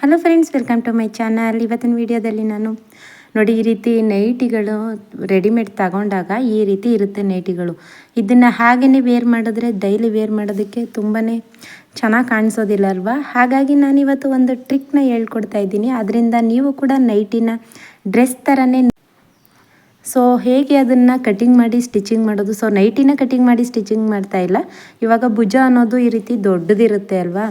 Hello friends, welcome to my channel. ಇವತ್ತಿನ ವಿಡಿಯೋದಲ್ಲಿ ನಾನು ನೋಡಿ ಈ ರೀತಿ ನೈಟಿಗಳು ರೆಡಿಮೇಡ್ ತಗೊಂಡಾಗ ಈ ರೀತಿ ಇರುತ್ತೆ ನೈಟಿಗಳು. ಇದನ್ನು ಹಾಗೆಯೇ ವೇರ್ ಮಾಡಿದ್ರೆ ಡೈಲಿ ವೇರ್ ಮಾಡೋದಕ್ಕೆ ತುಂಬಾ ಚೆನ್ನಾಗಿ ಕಾಣಿಸೋದಿಲ್ಲ ಅಲ್ವಾ. ಹಾಗಾಗಿ ನಾನಿವತ್ತು ಒಂದು ಟ್ರಿಕ್ನ ಹೇಳ್ಕೊಡ್ತಾ ಇದ್ದೀನಿ. ಅದರಿಂದ ನೀವು ಕೂಡ ನೈಟಿನ ಡ್ರೆಸ್ ಥರನೇ ಹೇಗೆ ಅದನ್ನು ಕಟಿಂಗ್ ಮಾಡಿ ಸ್ಟಿಚಿಂಗ್ ಮಾಡೋದು. ನೈಟಿನ ಕಟಿಂಗ್ ಮಾಡಿ ಸ್ಟಿಚಿಂಗ್ ಮಾಡ್ತಾ ಇಲ್ಲ. ಇವಾಗ ಭುಜ ಅನ್ನೋದು ಈ ರೀತಿ ದೊಡ್ಡದಿರುತ್ತೆ ಅಲ್ವಾ,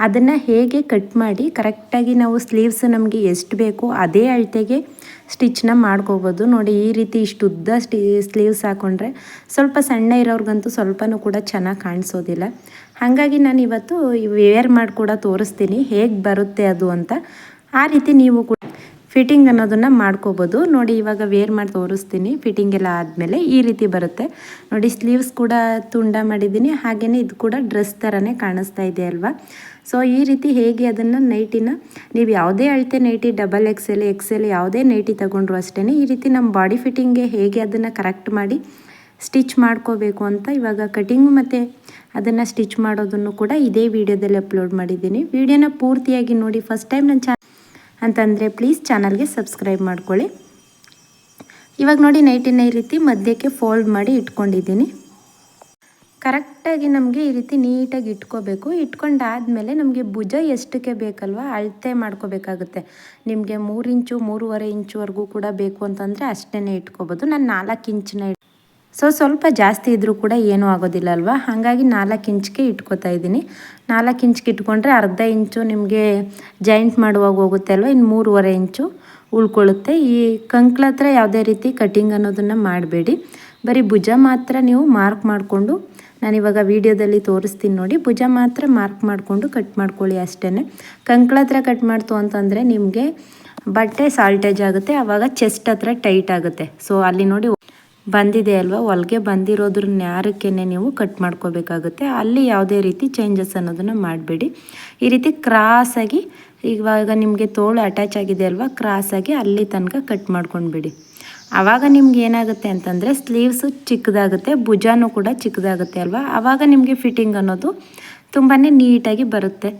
ಅದನ್ನು ಹೇಗೆ ಕಟ್ ಮಾಡಿ ಕರೆಕ್ಟಾಗಿ ನಾವು ಸ್ಲೀವ್ಸ್ ನಮಗೆ ಎಷ್ಟು ಬೇಕೋ ಅದೇ ಅಳತೆಗೆ ಸ್ಟಿಚ್ನ ಮಾಡ್ಕೋಬೋದು. ನೋಡಿ ಈ ರೀತಿ ಇಷ್ಟು ಉದ್ದ ಸ್ಲೀವ್ಸ್ ಹಾಕ್ಕೊಂಡ್ರೆ ಸ್ವಲ್ಪ ಸಣ್ಣ ಇರೋರ್ಗಂತೂ ಸ್ವಲ್ಪನೂ ಕೂಡ ಚೆನ್ನಾಗಿ ಕಾಣಿಸೋದಿಲ್ಲ. ಹಾಗಾಗಿ ನಾನು ಇವತ್ತು ವೇರ್ ಮಾಡಿ ಕೂಡ ತೋರಿಸ್ತೀನಿ ಹೇಗೆ ಬರುತ್ತೆ ಅದು ಅಂತ. ಆ ರೀತಿ ನೀವು ಕೂಡ ಫಿಟ್ಟಿಂಗ್ ಅನ್ನೋದನ್ನು ಮಾಡ್ಕೋಬೋದು. ನೋಡಿ ಇವಾಗ ವೇರ್ ಮಾಡಿ ತೋರಿಸ್ತೀನಿ. ಫಿಟ್ಟಿಂಗ್ ಎಲ್ಲ ಆದಮೇಲೆ ಈ ರೀತಿ ಬರುತ್ತೆ ನೋಡಿ. ಸ್ಲೀವ್ಸ್ ಕೂಡ ತುಂಡ ಮಾಡಿದ್ದೀನಿ, ಹಾಗೆಯೇ ಇದು ಕೂಡ ಡ್ರೆಸ್ ಥರನೇ ಕಾಣಿಸ್ತಾ ಇದೆ ಅಲ್ವಾ. ಈ ರೀತಿ ಹೇಗೆ ಅದನ್ನು ನೈಟಿನ ನೀವು ಯಾವುದೇ ಅಳತೆ ನೈಟಿ, ಡಬಲ್ ಎಕ್ಸೆಲ್ ಯಾವುದೇ ನೈಟಿ ತಗೊಂಡ್ರು ಅಷ್ಟೇ ಈ ರೀತಿ ನಮ್ಮ ಬಾಡಿ ಫಿಟ್ಟಿಂಗ್ಗೆ ಹೇಗೆ ಅದನ್ನು ಕರೆಕ್ಟ್ ಮಾಡಿ ಸ್ಟಿಚ್ ಮಾಡ್ಕೋಬೇಕು ಅಂತ ಇವಾಗ ಕಟಿಂಗು ಮತ್ತು ಅದನ್ನು ಸ್ಟಿಚ್ ಮಾಡೋದನ್ನು ಕೂಡ ಇದೇ ವಿಡಿಯೋದಲ್ಲಿ ಅಪ್ಲೋಡ್ ಮಾಡಿದ್ದೀನಿ. ವಿಡಿಯೋನ ಪೂರ್ತಿಯಾಗಿ ನೋಡಿ. ಫಸ್ಟ್ ಟೈಮ್ ನನ್ನ ಅಂತಂದರೆ ಪ್ಲೀಸ್ ಚಾನಲ್ಗೆ ಸಬ್ಸ್ಕ್ರೈಬ್ ಮಾಡ್ಕೊಳ್ಳಿ. ಇವಾಗ ನೋಡಿ ನೈಟಿನ ಈ ರೀತಿ ಮಧ್ಯಕ್ಕೆ ಫೋಲ್ಡ್ ಮಾಡಿ ಇಟ್ಕೊಂಡಿದ್ದೀನಿ. ಕರೆಕ್ಟಾಗಿ ನಮಗೆ ಈ ರೀತಿ ನೀಟಾಗಿ ಇಟ್ಕೋಬೇಕು. ಇಟ್ಕೊಂಡಾದಮೇಲೆ ನಮಗೆ ಭುಜ ಎಷ್ಟಕ್ಕೆ ಬೇಕಲ್ವ ಅಳತೆ ಮಾಡ್ಕೋಬೇಕಾಗುತ್ತೆ. ನಿಮಗೆ 3 ಇಂಚು 3.5 ಇಂಚುವರೆಗೂ ಕೂಡ ಬೇಕು ಅಂತಂದರೆ ಅಷ್ಟೇ ಇಟ್ಕೋಬೋದು. ನಾನು 4 ಇಂಚನ್ನ ಸ್ವಲ್ಪ ಜಾಸ್ತಿ ಇದ್ದರೂ ಕೂಡ ಏನೂ ಆಗೋದಿಲ್ಲ ಅಲ್ವಾ. ಹಾಗಾಗಿ 4 ಇಂಚ್ಗೆ ಇಟ್ಕೋತಾ ಇದ್ದೀನಿ. 4 ಇಂಚ್ಗೆ ಇಟ್ಕೊಂಡ್ರೆ ಅರ್ಧ ಇಂಚು ನಿಮಗೆ ಜಾಯಿಂಟ್ ಮಾಡುವಾಗ ಹೋಗುತ್ತೆ ಅಲ್ವ, ಇನ್ನು 3.5 ಇಂಚು ಉಳ್ಕೊಳ್ಳುತ್ತೆ. ಈ ಕಂಕ್ಳ ಹತ್ರ ಯಾವುದೇ ರೀತಿ ಕಟಿಂಗ್ ಅನ್ನೋದನ್ನು ಮಾಡಬೇಡಿ. ಬರೀ ಭುಜ ಮಾತ್ರ ನೀವು ಮಾರ್ಕ್ ಮಾಡಿಕೊಂಡು, ನಾನಿವಾಗ ವಿಡಿಯೋದಲ್ಲಿ ತೋರಿಸ್ತೀನಿ ನೋಡಿ, ಭುಜ ಮಾತ್ರ ಮಾರ್ಕ್ ಮಾಡಿಕೊಂಡು ಕಟ್ ಮಾಡ್ಕೊಳ್ಳಿ ಅಷ್ಟೇ. ಕಂಕ್ಳ ಹತ್ರ ಕಟ್ ಮಾಡ್ತು ಅಂತಂದರೆ ನಿಮಗೆ ಬಟ್ಟೆ ಸಾಲ್ಟೇಜ್ ಆಗುತ್ತೆ, ಆವಾಗ ಚೆಸ್ಟ್ ಹತ್ರ ಟೈಟ್ ಆಗುತ್ತೆ. ಅಲ್ಲಿ ನೋಡಿ ಬಂದಿದೆ ಅಲ್ವಾ, ಹೊಲಿಗೆ ಬಂದಿರೋದ್ರ ನ್ಯಾರಕ್ಕೇ ನೀವು ಕಟ್ ಮಾಡ್ಕೋಬೇಕಾಗುತ್ತೆ. ಅಲ್ಲಿ ಯಾವುದೇ ರೀತಿ ಚೇಂಜಸ್ ಅನ್ನೋದನ್ನು ಮಾಡಬೇಡಿ. ಈ ರೀತಿ ಕ್ರಾಸಾಗಿ ಇವಾಗ ನಿಮಗೆ ತೋಳು ಅಟ್ಯಾಚ್ ಆಗಿದೆ ಅಲ್ವಾ, ಕ್ರಾಸಾಗಿ ಅಲ್ಲಿ ತನಕ ಕಟ್ ಮಾಡ್ಕೊಂಡ್ಬಿಡಿ. ಆವಾಗ ನಿಮ್ಗೆ ಏನಾಗುತ್ತೆ ಅಂತಂದರೆ ಸ್ಲೀವ್ಸು ಚಿಕ್ಕದಾಗುತ್ತೆ, ಭುಜನೂ ಕೂಡ ಚಿಕ್ಕದಾಗುತ್ತೆ ಅಲ್ವಾ. ಆವಾಗ ನಿಮಗೆ ಫಿಟ್ಟಿಂಗ್ ಅನ್ನೋದು ತುಂಬಾ ನೀಟಾಗಿ ಬರುತ್ತೆ.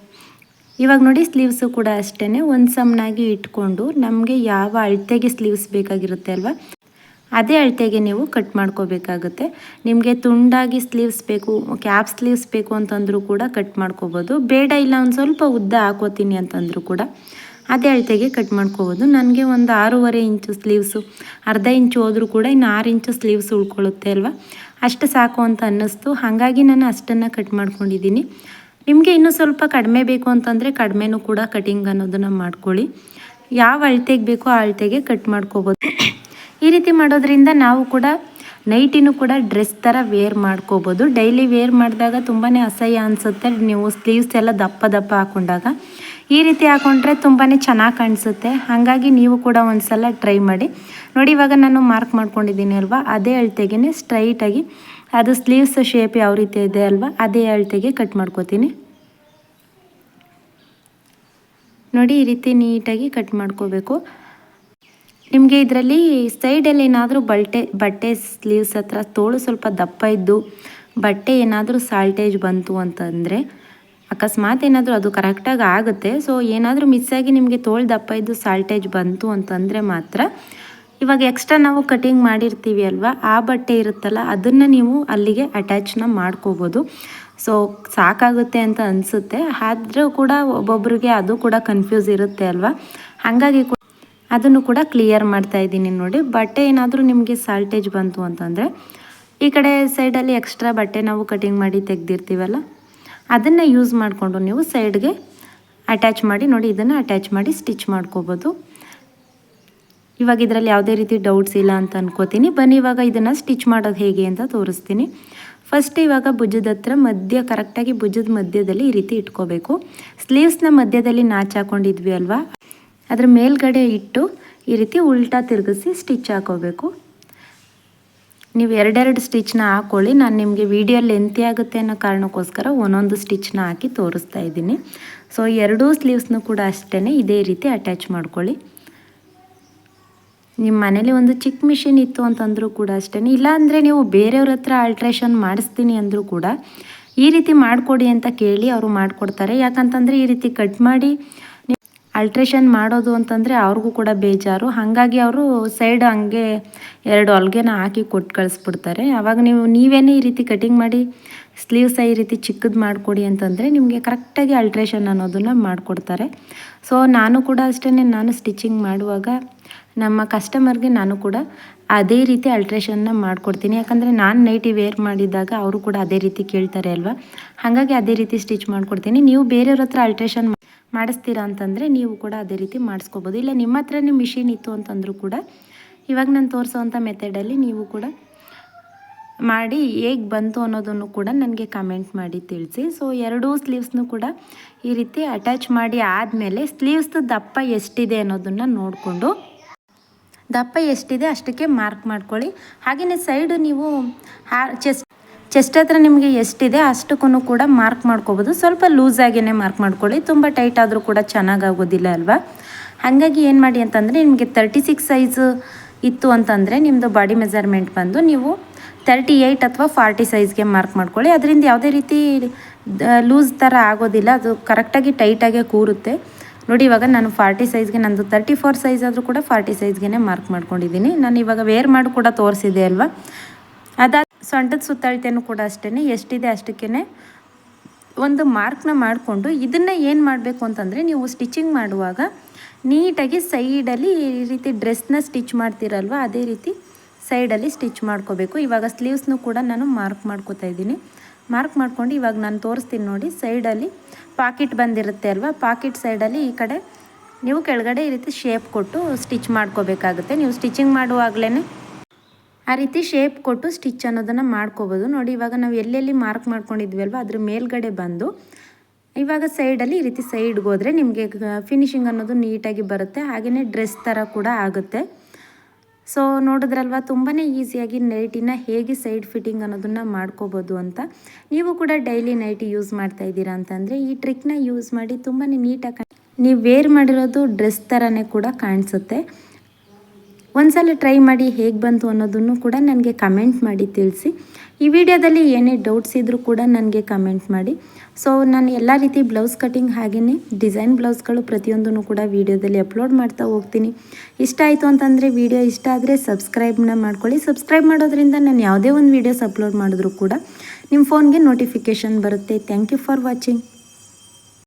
ಇವಾಗ ನೋಡಿ ಸ್ಲೀವ್ಸು ಕೂಡ ಅಷ್ಟೇ ಒಂದು ಸಮನಾಗಿ ಇಟ್ಕೊಂಡು ನಮಗೆ ಯಾವ ಅಳತೆಗೆ ಸ್ಲೀವ್ಸ್ ಬೇಕಾಗಿರುತ್ತೆ ಅಲ್ವಾ ಅದೇ ಅಳತೆಗೆ ನೀವು ಕಟ್ ಮಾಡ್ಕೋಬೇಕಾಗುತ್ತೆ. ನಿಮಗೆ ತುಂಡಾಗಿ ಸ್ಲೀವ್ಸ್ ಬೇಕು, ಕ್ಯಾಪ್ ಸ್ಲೀವ್ಸ್ ಬೇಕು ಅಂತಂದರೂ ಕೂಡ ಕಟ್ ಮಾಡ್ಕೋಬೋದು. ಬೇಡ ಇಲ್ಲ ಒಂದು ಸ್ವಲ್ಪ ಉದ್ದ ಹಾಕೋತೀನಿ ಅಂತಂದರೂ ಕೂಡ ಅದೇ ಅಳತೆಗೆ ಕಟ್ ಮಾಡ್ಕೋಬೋದು. ನನಗೆ ಒಂದು 6.5 ಇಂಚು ಸ್ಲೀವ್ಸು, ಅರ್ಧ ಇಂಚು ಹೋದರೂ ಕೂಡ ಇನ್ನು 6 ಇಂಚು ಸ್ಲೀವ್ಸ್ ಉಳ್ಕೊಳ್ಳುತ್ತೆ ಅಲ್ವಾ, ಅಷ್ಟು ಸಾಕು ಅಂತ ಅನ್ನಿಸ್ತು. ಹಾಗಾಗಿ ನಾನು ಅಷ್ಟನ್ನು ಕಟ್ ಮಾಡ್ಕೊಂಡಿದ್ದೀನಿ. ನಿಮಗೆ ಇನ್ನೂ ಸ್ವಲ್ಪ ಕಡಿಮೆ ಬೇಕು ಅಂತಂದರೆ ಕಡಿಮೆನೂ ಕೂಡ ಕಟಿಂಗ್ ಅನ್ನೋದನ್ನು ಮಾಡ್ಕೊಳ್ಳಿ. ಯಾವ ಅಳತೆಗೆ ಬೇಕೋ ಆ ಅಳತೆಗೆ ಕಟ್ ಮಾಡ್ಕೋಬೋದು. ಈ ರೀತಿ ಮಾಡೋದ್ರಿಂದ ನಾವು ಕೂಡ ನೈಟಿನೂ ಕೂಡ ಡ್ರೆಸ್ ಥರ ವೇರ್ ಮಾಡ್ಕೋಬೋದು. ಡೈಲಿ ವೇರ್ ಮಾಡಿದಾಗ ತುಂಬಾ ಅಸಹ್ಯ ಅನಿಸುತ್ತೆ. ನೀವು ಸ್ಲೀವ್ಸ್ ಎಲ್ಲ ದಪ್ಪ ದಪ್ಪ ಹಾಕ್ಕೊಂಡಾಗ ಈ ರೀತಿ ಹಾಕ್ಕೊಂಡ್ರೆ ತುಂಬಾ ಚೆನ್ನಾಗಿ ಕಾಣಿಸುತ್ತೆ. ಹಾಗಾಗಿ ನೀವು ಕೂಡ ಒಂದು ಸಲ ಟ್ರೈ ಮಾಡಿ ನೋಡಿ. ಇವಾಗ ನಾನು ಮಾರ್ಕ್ ಮಾಡ್ಕೊಂಡಿದ್ದೀನಿ ಅಲ್ವಾ, ಅದೇ ಅಳತೆಗೆ ಸ್ಟ್ರೈಟಾಗಿ ಅದು ಸ್ಲೀವ್ಸ್ ಶೇಪ್ ಯಾವ ರೀತಿ ಇದೆ ಅಲ್ವಾ ಅದೇ ಅಳತೆಗೆ ಕಟ್ ಮಾಡ್ಕೋತೀನಿ. ನೋಡಿ ಈ ರೀತಿ ನೀಟಾಗಿ ಕಟ್ ಮಾಡ್ಕೋಬೇಕು. ನಿಮಗೆ ಇದರಲ್ಲಿ ಸೈಡಲ್ಲಿ ಏನಾದರೂ ಬಟ್ಟೆ ಸ್ಲೀವ್ಸ್ ಹತ್ರ ತೋಳು ಸ್ವಲ್ಪ ದಪ್ಪ ಇದ್ದು ಬಟ್ಟೆ ಏನಾದರೂ ಸಾಲ್ಟೇಜ್ ಬಂತು ಅಂತಂದರೆ, ಅಕಸ್ಮಾತ್ ಏನಾದರೂ ಅದು ಕರೆಕ್ಟಾಗಿ ಆಗುತ್ತೆ. ಏನಾದರೂ ಮಿಸ್ಸಾಗಿ ನಿಮಗೆ ತೋಳು ದಪ್ಪ ಇದ್ದು ಸಾಲ್ಟೇಜ್ ಬಂತು ಅಂತಂದರೆ ಮಾತ್ರ ಇವಾಗ ಎಕ್ಸ್ಟ್ರಾ ನಾವು ಕಟಿಂಗ್ ಮಾಡಿರ್ತೀವಿ ಅಲ್ವಾ, ಆ ಬಟ್ಟೆ ಇರುತ್ತಲ್ಲ ಅದನ್ನು ನೀವು ಅಲ್ಲಿಗೆ ಅಟ್ಯಾಚ್ನ ಮಾಡ್ಕೋಬೋದು. ಸಾಕಾಗುತ್ತೆ ಅಂತ ಅನಿಸುತ್ತೆ. ಆದರೂ ಕೂಡ ಒಬ್ಬೊಬ್ರಿಗೆ ಅದು ಕೂಡ ಕನ್ಫ್ಯೂಸ್ ಇರುತ್ತೆ ಅಲ್ವಾ. ಹಾಗಾಗಿ ಅದನ್ನು ಕೂಡ ಕ್ಲಿಯರ್ ಮಾಡ್ತಾ ಇದ್ದೀನಿ ನೋಡಿ. ಬಟ್ಟೆ ಏನಾದರೂ ನಿಮಗೆ ಸಾಲ್ಟೇಜ್ ಬಂತು ಅಂತಂದರೆ ಈ ಕಡೆ ಸೈಡಲ್ಲಿ ಎಕ್ಸ್ಟ್ರಾ ಬಟ್ಟೆ ನಾವು ಕಟಿಂಗ್ ಮಾಡಿ ತೆಗೆದಿರ್ತೀವಲ್ಲ ಅದನ್ನು ಯೂಸ್ ಮಾಡಿಕೊಂಡು ನೀವು ಸೈಡ್ಗೆ ಅಟ್ಯಾಚ್ ಮಾಡಿ ನೋಡಿ, ಇದನ್ನು ಅಟ್ಯಾಚ್ ಮಾಡಿ ಸ್ಟಿಚ್ ಮಾಡ್ಕೋಬೋದು. ಇವಾಗ ಇದರಲ್ಲಿ ಯಾವುದೇ ರೀತಿ ಡೌಟ್ಸ್ ಇಲ್ಲ ಅಂತ ಅನ್ಕೋತೀನಿ. ಬನ್ನಿ ಇವಾಗ ಇದನ್ನು ಸ್ಟಿಚ್ ಮಾಡೋದು ಹೇಗೆ ಅಂತ ತೋರಿಸ್ತೀನಿ. ಫಸ್ಟ್ ಇವಾಗ ಭುಜದ ಹತ್ರ ಕರೆಕ್ಟಾಗಿ ಭುಜದ ಮಧ್ಯದಲ್ಲಿ ಈ ರೀತಿ ಇಟ್ಕೋಬೇಕು. ಸ್ಲೀವ್ಸ್ನ ಮಧ್ಯದಲ್ಲಿ ನಾಚ್ ಹಾಕೊಂಡಿದ್ವಿ ಅಲ್ವಾ, ಅದರ ಮೇಲ್ಗಡೆ ಇಟ್ಟು ಈ ರೀತಿ ಉಲ್ಟಾ ತಿರುಗಿಸಿ ಸ್ಟಿಚ್ ಹಾಕೋಬೇಕು. ನೀವು 2 ಸ್ಟಿಚ್ನ ಹಾಕ್ಕೊಳ್ಳಿ. ನಾನು ನಿಮಗೆ ವಿಡಿಯೋ ಲೆಂತಿ ಆಗುತ್ತೆ ಅನ್ನೋ ಕಾರಣಕ್ಕೋಸ್ಕರ ಒಂದೊಂದು ಸ್ಟಿಚ್ನ ಹಾಕಿ ತೋರಿಸ್ತಾ ಇದ್ದೀನಿ. ಎರಡೂ ಸ್ಲೀವ್ಸ್ನೂ ಕೂಡ ಅಷ್ಟೇ ಇದೇ ರೀತಿ ಅಟ್ಯಾಚ್ ಮಾಡ್ಕೊಳ್ಳಿ. ನಿಮ್ಮ ಮನೇಲಿ ಒಂದು ಚಿಕ್ಕ ಮಿಷಿನ್ ಇತ್ತು ಅಂತಂದರೂ ಕೂಡ ಅಷ್ಟೇ, ಇಲ್ಲಾಂದರೆ ನೀವು ಬೇರೆಯವ್ರ ಹತ್ರ ಆಲ್ಟ್ರೇಷನ್ ಮಾಡಿಸ್ತೀನಿ ಅಂದರೂ ಕೂಡ ಈ ರೀತಿ ಮಾಡಿಕೊಡಿ ಅಂತ ಕೇಳಿ ಅವರು ಮಾಡಿಕೊಡ್ತಾರೆ. ಯಾಕಂತಂದರೆ ಈ ರೀತಿ ಕಟ್ ಮಾಡಿ ಅಲ್ಟ್ರೇಷನ್ ಮಾಡೋದು ಅಂತಂದರೆ ಅವ್ರಿಗೂ ಕೂಡ ಬೇಜಾರು. ಹಾಗಾಗಿ ಅವರು ಸೈಡ್ ಹಂಗೆ 2 ಹೊಲಿಗೆನ ಹಾಕಿ ಕೊಟ್ಟು ಕಳಿಸ್ಬಿಡ್ತಾರೆ. ಆವಾಗ ನೀವೇನೇ ಈ ರೀತಿ ಕಟಿಂಗ್ ಮಾಡಿ ಸ್ಲೀವ್ಸ್ ಈ ರೀತಿ ಚಿಕ್ಕದು ಮಾಡಿಕೊಡಿ ಅಂತಂದರೆ ನಿಮಗೆ ಕರೆಕ್ಟಾಗಿ ಅಲ್ಟ್ರೇಷನ್ ಅನ್ನೋದನ್ನು ಮಾಡಿಕೊಡ್ತಾರೆ. ಸೊ ನಾನು ಕೂಡ ಅಷ್ಟೇ, ನಾನು ಸ್ಟಿಚಿಂಗ್ ಮಾಡುವಾಗ ನಮ್ಮ ಕಸ್ಟಮರ್ಗೆ ನಾನು ಕೂಡ ಅದೇ ರೀತಿ ಅಲ್ಟ್ರೇಷನ್ನ ಮಾಡಿಕೊಡ್ತೀನಿ. ಯಾಕಂದರೆ ನಾನು ನೈಟಿ ವೇರ್ ಮಾಡಿದಾಗ ಅವರು ಕೂಡ ಅದೇ ರೀತಿ ಕೇಳ್ತಾರೆ ಅಲ್ವಾ, ಹಾಗಾಗಿ ಅದೇ ರೀತಿ ಸ್ಟಿಚ್ ಮಾಡಿಕೊಡ್ತೀನಿ. ನೀವು ಬೇರೆಯವ್ರ ಹತ್ರ ಅಲ್ಟ್ರೇಷನ್ ಮಾಡಿಸ್ತೀರಾ ಅಂತಂದರೆ ನೀವು ಕೂಡ ಅದೇ ರೀತಿ ಮಾಡಿಸ್ಕೋಬೋದು. ಇಲ್ಲ ನಿಮ್ಮ ಹತ್ರನೇ ಮಿಷಿನ್ ಇತ್ತು ಅಂತಂದರೂ ಕೂಡ ಇವಾಗ ನಾನು ತೋರಿಸೋವಂಥ ಮೆಥಡಲ್ಲಿ ನೀವು ಕೂಡ ಮಾಡಿ ಹೇಗೆ ಬಂತು ಅನ್ನೋದನ್ನು ಕೂಡ ನನಗೆ ಕಮೆಂಟ್ ಮಾಡಿ ತಿಳಿಸಿ. ಸೊ 2 ಸ್ಲೀವ್ಸ್ನೂ ಕೂಡ ಈ ರೀತಿ ಅಟ್ಯಾಚ್ ಮಾಡಿ ಆದಮೇಲೆ ಸ್ಲೀವ್ಸ್ದು ದಪ್ಪ ಎಷ್ಟಿದೆ ಅನ್ನೋದನ್ನು ನೋಡಿಕೊಂಡು ದಪ್ಪ ಎಷ್ಟಿದೆ ಅಷ್ಟಕ್ಕೆ ಮಾರ್ಕ್ ಮಾಡ್ಕೊಳ್ಳಿ. ಹಾಗೆಯೇ ಸೈಡು ನೀವು ಚೆಸ್ಟ್ ಹತ್ರ ನಿಮಗೆ ಎಷ್ಟಿದೆ ಅಷ್ಟಕ್ಕೂ ಕೂಡ ಮಾರ್ಕ್ ಮಾಡ್ಕೋಬೋದು. ಸ್ವಲ್ಪ ಲೂಸಾಗಿಯೇ ಮಾರ್ಕ್ ಮಾಡ್ಕೊಳ್ಳಿ, ತುಂಬ ಟೈಟ್ ಆದರೂ ಕೂಡ ಚೆನ್ನಾಗಾಗೋದಿಲ್ಲ ಅಲ್ವಾ. ಹಾಗಾಗಿ ಏನು ಮಾಡಿ ಅಂತಂದರೆ ನಿಮಗೆ 36 ಸೈಜು ಇತ್ತು ಅಂತಂದರೆ ನಿಮ್ಮದು ಬಾಡಿ ಮೆಜರ್ಮೆಂಟ್ ಬಂದು ನೀವು 38 ಅಥವಾ 40 ಸೈಜ್ಗೆ ಮಾರ್ಕ್ ಮಾಡ್ಕೊಳ್ಳಿ. ಅದರಿಂದ ಯಾವುದೇ ರೀತಿ ಲೂಸ್ ಥರ ಆಗೋದಿಲ್ಲ, ಅದು ಕರೆಕ್ಟಾಗಿ ಟೈಟಾಗೆ ಕೂರುತ್ತೆ. ನೋಡಿ ಇವಾಗ ನಾನು 40 ಸೈಜ್ಗೆ, ನಂದು 34 ಸೈಜ್ ಆದರೂ ಕೂಡ 40 ಸೈಜ್ಗೆ ಮಾರ್ಕ್ ಮಾಡ್ಕೊಂಡಿದ್ದೀನಿ. ನಾನು ಇವಾಗ ವೇರ್ ಮಾಡಿ ಕೂಡ ತೋರಿಸಿದೆ ಅಲ್ವಾ. ಅದಾದ ಸೊಂಟದ ಸುತ್ತಳತೆಯೂ ಕೂಡ ಅಷ್ಟೇ, ಎಷ್ಟಿದೆ ಅಷ್ಟಕ್ಕೇ ಒಂದು ಮಾರ್ಕ್ನ ಮಾಡಿಕೊಂಡು ಇದನ್ನು ಏನು ಮಾಡಬೇಕು ಅಂತಂದರೆ ನೀವು ಸ್ಟಿಚಿಂಗ್ ಮಾಡುವಾಗ ನೀಟಾಗಿ ಸೈಡಲ್ಲಿ ಈ ರೀತಿ ಡ್ರೆಸ್ನ ಸ್ಟಿಚ್ ಮಾಡ್ತೀರಲ್ವ ಅದೇ ರೀತಿ ಸೈಡಲ್ಲಿ ಸ್ಟಿಚ್ ಮಾಡ್ಕೋಬೇಕು. ಇವಾಗ ಸ್ಲೀವ್ಸ್ನೂ ಕೂಡ ನಾನು ಮಾರ್ಕ್ ಮಾಡ್ಕೋತಾ ಇದ್ದೀನಿ. ಮಾರ್ಕ್ ಮಾಡ್ಕೊಂಡು ಇವಾಗ ನಾನು ತೋರಿಸ್ತೀನಿ ನೋಡಿ, ಸೈಡಲ್ಲಿ ಪಾಕೆಟ್ ಬಂದಿರುತ್ತೆ ಅಲ್ವಾ, ಪಾಕೆಟ್ ಸೈಡಲ್ಲಿ ಈ ಕಡೆ ನೀವು ಕೆಳಗಡೆ ಈ ರೀತಿ ಶೇಪ್ ಕೊಟ್ಟು ಸ್ಟಿಚ್ ಮಾಡ್ಕೋಬೇಕಾಗುತ್ತೆ. ನೀವು ಸ್ಟಿಚಿಂಗ್ ಮಾಡುವಾಗಲೇ ಆ ರೀತಿ ಶೇಪ್ ಕೊಟ್ಟು ಸ್ಟಿಚ್ ಅನ್ನೋದನ್ನು ಮಾಡ್ಕೋಬೋದು. ನೋಡಿ ಇವಾಗ ನಾವು ಎಲ್ಲೆಲ್ಲಿ ಮಾರ್ಕ್ ಮಾಡ್ಕೊಂಡಿದ್ವಿ ಅಲ್ವಾ ಅದ್ರ ಮೇಲ್ಗಡೆ ಬಂದು ಇವಾಗ ಸೈಡಲ್ಲಿ ಈ ರೀತಿ ಸೈಡ್ಗೆ ಹೋದರೆ ನಿಮಗೆ ಫಿನಿಶಿಂಗ್ ಅನ್ನೋದು ನೀಟಾಗಿ ಬರುತ್ತೆ. ಹಾಗೆಯೇ ಡ್ರೆಸ್ ಥರ ಕೂಡ ಆಗುತ್ತೆ. ಸೊ ನೋಡಿದ್ರಲ್ವ, ತುಂಬಾ ಈಸಿಯಾಗಿ ನೈಟಿನ ಹೇಗೆ ಸೈಡ್ ಫಿಟ್ಟಿಂಗ್ ಅನ್ನೋದನ್ನು ಮಾಡ್ಕೋಬೋದು ಅಂತ. ನೀವು ಕೂಡ ಡೈಲಿ ನೈಟಿ ಯೂಸ್ ಮಾಡ್ತಾ ಇದ್ದೀರಾ ಅಂತಂದರೆ ಈ ಟ್ರಿಕ್ನ ಯೂಸ್ ಮಾಡಿ ತುಂಬಾ ನೀಟಾಗಿ ನೀವು ವೇರ್ ಮಾಡಿರೋದು ಡ್ರೆಸ್ ಥರನೇ ಕೂಡ ಕಾಣಿಸುತ್ತೆ. ಒಂದ್ಸಲ ಟ್ರೈ ಮಾಡಿ ಹೇಗೆ ಬಂತು ಅನ್ನೋದನ್ನು ಕೂಡ ನನಗೆ ಕಮೆಂಟ್ ಮಾಡಿ ತಿಳಿಸಿ. ಈ ವಿಡಿಯೋದಲ್ಲಿ ಏನೇ ಡೌಟ್ಸ್ ಇದ್ದರೂ ಕೂಡ ನನಗೆ ಕಮೆಂಟ್ ಮಾಡಿ. ಸೊ ನಾನು ಎಲ್ಲ ರೀತಿ ಬ್ಲೌಸ್ ಕಟಿಂಗ್ ಹಾಗೆಯೇ ಡಿಸೈನ್ ಬ್ಲೌಸ್ಗಳು ಪ್ರತಿಯೊಂದನ್ನು ಕೂಡ ವಿಡಿಯೋದಲ್ಲಿ ಅಪ್ಲೋಡ್ ಮಾಡ್ತಾ ಹೋಗ್ತೀನಿ. ಇಷ್ಟ ಆಯಿತು ಅಂತಂದರೆ ವಿಡಿಯೋ ಇಷ್ಟ ಆದರೆ ಸಬ್ಸ್ಕ್ರೈಬ್ನ ಮಾಡ್ಕೊಳ್ಳಿ. ಸಬ್ಸ್ಕ್ರೈಬ್ ಮಾಡೋದ್ರಿಂದ ನಾನು ಯಾವುದೇ ಒಂದು ವೀಡಿಯೋಸ್ ಅಪ್ಲೋಡ್ ಮಾಡಿದ್ರೂ ಕೂಡ ನಿಮ್ಮ ಫೋನ್ಗೆ ನೋಟಿಫಿಕೇಷನ್ ಬರುತ್ತೆ. Thank you for watching.